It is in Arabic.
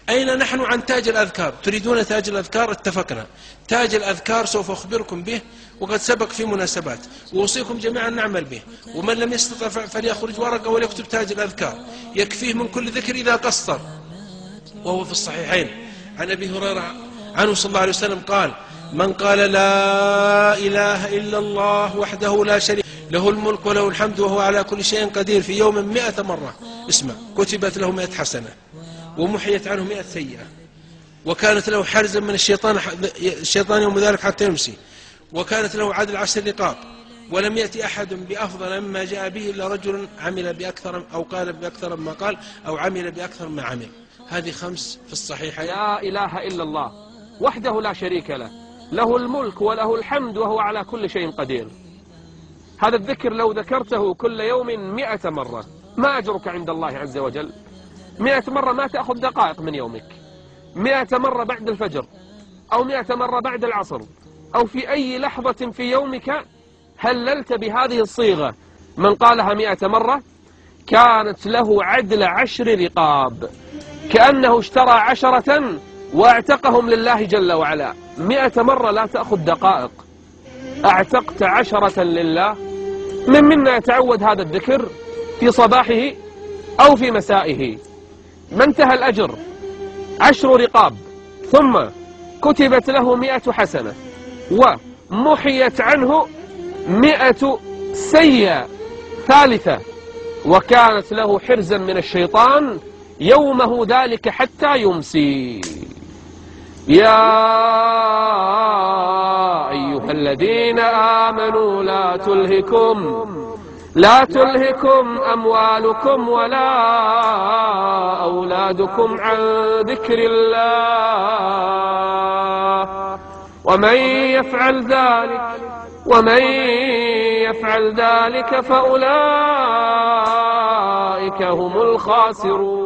أين نحن عن تاج الأذكار؟ تريدون تاج الأذكار؟ اتفقنا. تاج الأذكار سوف أخبركم به، وقد سبق في مناسبات، وأوصيكم جميعا نعمل به. ومن لم يستطع فليخرج ورقة وليكتب تاج الأذكار، يكفيه من كل ذكر إذا قصر. وهو في الصحيحين عن أبي هريرة عنه صلى الله عليه وسلم قال: من قال لا إله إلا الله وحده لا شريك له الملك وله الحمد وهو على كل شيء قدير في يوم 100 مرة، اسمع، كتبت له 100 حسنة ومحيت عنه 100 سيئة، وكانت له حرزا من الشيطان يوم ذلك حتى يمسي، وكانت له عدل 10 رقاب، ولم يأتي أحد بأفضل مما جاء به إلا رجل عمل بأكثر أو قال بأكثر مما قال أو عمل بأكثر ما عمل. هذه 5 في الصحيحين. لا إله إلا الله وحده لا شريك له، له الملك وله الحمد وهو على كل شيء قدير. هذا الذكر لو ذكرته كل يوم 100 مرة ما أجرك عند الله عز وجل. 100 مرة ما تأخذ دقائق من يومك، 100 مرة بعد الفجر أو 100 مرة بعد العصر أو في أي لحظة في يومك هللت بهذه الصيغة. من قالها 100 مرة كانت له عدل 10 رقاب، كأنه اشترى 10 واعتقهم لله جل وعلا. 100 مرة لا تأخذ دقائق، اعتقت 10 لله. من منا يتعود هذا الذكر في صباحه أو في مسائه، ما انتهى الأجر 10 رقاب، ثم كتبت له 100 حسنة ومحيت عنه 100 سيئة ثالثة، وكانت له حرزا من الشيطان يومه ذلك حتى يمسي. يا أيها الذين آمنوا لا تلهكم أموالكم ولا أولادكم عن ذكر الله، ومن يفعل ذلك فأولئك هم الخاسرون.